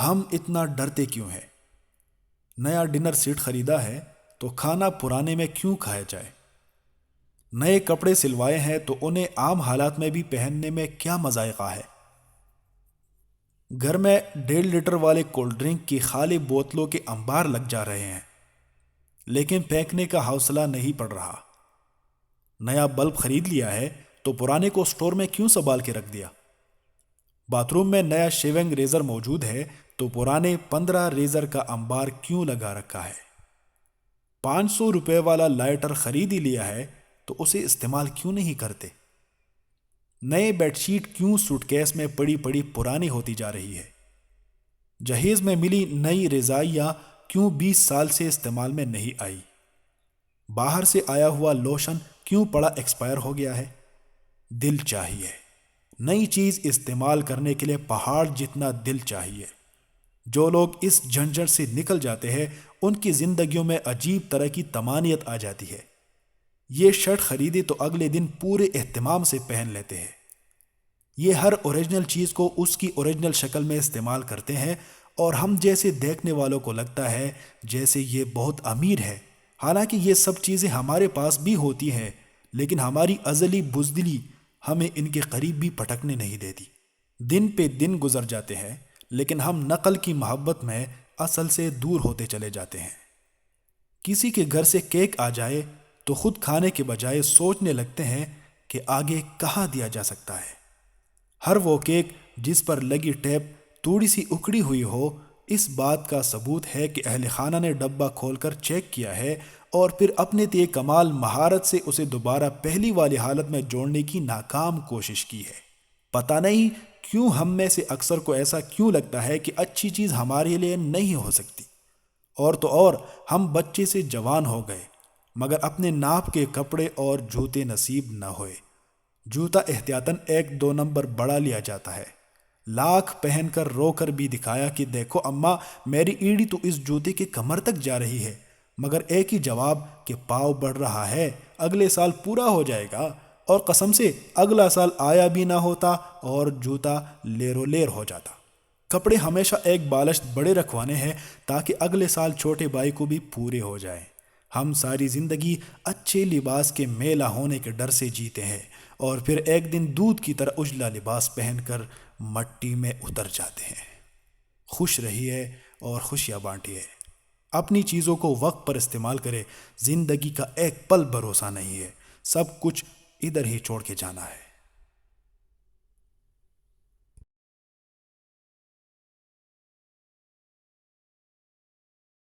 ہم اتنا ڈرتے کیوں ہیں؟ نیا ڈنر سیٹ خریدا ہے تو کھانا پرانے میں کیوں کھایا جائے؟ نئے کپڑے سلوائے ہیں تو انہیں عام حالات میں بھی پہننے میں کیا مذائقہ ہے؟ گھر میں 1.5 لیٹر والے کولڈ ڈرنک کی خالی بوتلوں کے انبار لگ جا رہے ہیں، لیکن پھینکنے کا حوصلہ نہیں پڑ رہا۔ نیا بلب خرید لیا ہے تو پرانے کو سٹور میں کیوں سنبھال کے رکھ دیا؟ باتھ روم میں نیا شیونگ ریزر موجود ہے تو پرانے 15 ریزر کا انبار کیوں لگا رکھا ہے؟ 500 روپے والا لائٹر خرید ہی لیا ہے تو اسے استعمال کیوں نہیں کرتے؟ نئے بیڈ شیٹ کیوں سوٹ کیس میں پڑی پڑی پرانی ہوتی جا رہی ہے؟ جہیز میں ملی نئی رضائیاں کیوں 20 سال سے استعمال میں نہیں آئی؟ باہر سے آیا ہوا لوشن کیوں پڑا ایکسپائر ہو گیا ہے؟ دل چاہیے، نئی چیز استعمال کرنے کے لیے پہاڑ جتنا دل چاہیے۔ جو لوگ اس جھنجھٹ سے نکل جاتے ہیں ان کی زندگیوں میں عجیب طرح کی طمانیت آ جاتی ہے۔ یہ شرٹ خریدی تو اگلے دن پورے اہتمام سے پہن لیتے ہیں۔ یہ ہر اوریجنل چیز کو اس کی اوریجنل شکل میں استعمال کرتے ہیں اور ہم جیسے دیکھنے والوں کو لگتا ہے جیسے یہ بہت امیر ہے، حالانکہ یہ سب چیزیں ہمارے پاس بھی ہوتی ہیں، لیکن ہماری ازلی بزدلی ہمیں ان کے قریب بھی پٹکنے نہیں دیتی۔ دن پہ دن گزر جاتے ہیں لیکن ہم نقل کی محبت میں اصل سے دور ہوتے چلے جاتے ہیں۔ کسی کے گھر سے کیک آ جائے تو خود کھانے کے بجائے سوچنے لگتے ہیں کہ آگے کہاں دیا جا سکتا ہے۔ ہر وہ کیک جس پر لگی ٹیپ تھوڑی سی اکڑی ہوئی ہو، اس بات کا ثبوت ہے کہ اہل خانہ نے ڈبہ کھول کر چیک کیا ہے اور پھر اپنے تئیں کمال مہارت سے اسے دوبارہ پہلی والی حالت میں جوڑنے کی ناکام کوشش کی ہے۔ پتہ نہیں کیوں ہم میں سے اکثر کو ایسا کیوں لگتا ہے کہ اچھی چیز ہمارے لیے نہیں ہو سکتی۔ اور تو اور ہم بچے سے جوان ہو گئے مگر اپنے ناپ کے کپڑے اور جوتے نصیب نہ ہوئے۔ جوتا احتیاطاً 1-2 نمبر بڑا لیا جاتا ہے، لاکھ پہن کر رو کر بھی دکھایا کہ دیکھو اماں میری ایڑی تو اس جوتے کے کمر تک جا رہی ہے، مگر ایک ہی جواب کہ پاؤ بڑھ رہا ہے، اگلے سال پورا ہو جائے گا، اور قسم سے اگلا سال آیا بھی نہ ہوتا اور جوتا لیرو لیر ہو جاتا۔ کپڑے ہمیشہ ایک بالشت بڑے رکھوانے ہیں تاکہ اگلے سال چھوٹے بھائی کو بھی پورے ہو جائیں۔ ہم ساری زندگی اچھے لباس کے میلا ہونے کے ڈر سے جیتے ہیں اور پھر ایک دن دودھ کی طرح اجلا لباس پہن کر مٹی میں اتر جاتے ہیں۔ خوش رہیے اور خوشیاں بانٹیے، اپنی چیزوں کو وقت پر استعمال کرے۔ زندگی کا ایک پل بھروسہ نہیں ہے، سب کچھ ادھر ہی چھوڑ کے جانا ہے۔